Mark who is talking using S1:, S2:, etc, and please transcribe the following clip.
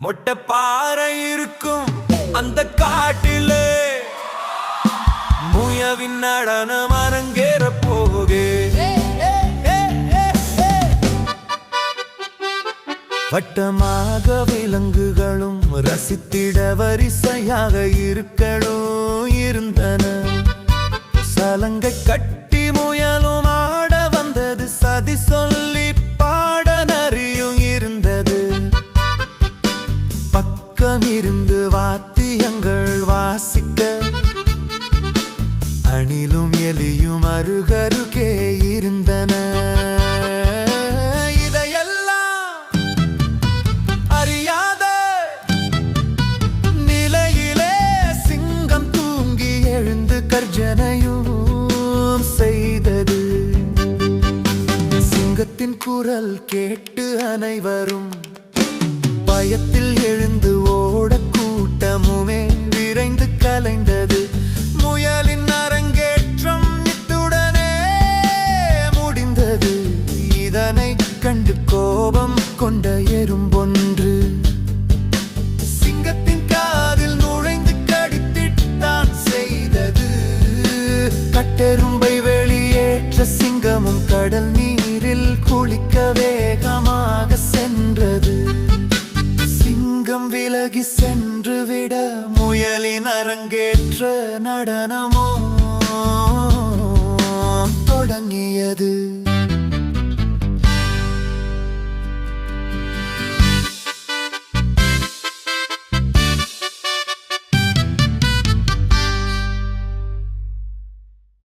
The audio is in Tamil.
S1: மொட்டை பாறை இருக்கும் அந்த காட்டிலே முயவின் நடனம் அரங்கேற போகே. வட்டமாக விலங்குகளும் ரசித்திட வரிசையாக இருக்கணும் இருந்தன. சலங்கை கட்டி முயலும் ஆட வந்தது, சதி சொல்லி பாட நரியும் இருந்தது. பக்கம் இருந்து வாத்தியங்கள் வாசிக்க அணிலும் எலியும் அருகருகே இருந்தன. கர்ஜனையும் செய்தது. சிங்கத்தின் குரல் கேட்டு அனைவரும் பயத்தில் எழுந்து ஓட கூட்டமுமே விரைந்து கலைந்தது. முயலின் அரங்கேற்றம் இத்துடனே முடிந்தது. இதனை கண்டு கோபம் கொண்ட எறும்பொன்று சிங்கத்தின் காதில் நுழைந்து கடித்திட்டான் செய்தது. கட்டெரும்பை வெளியேற்ற சிங்கமும் கடல் நீரில் குளிக்க வேகமாக சென்றது. சிங்கம் விலகி சென்று விட முயலின் அரங்கேற்ற நடனமோ தொடங்கி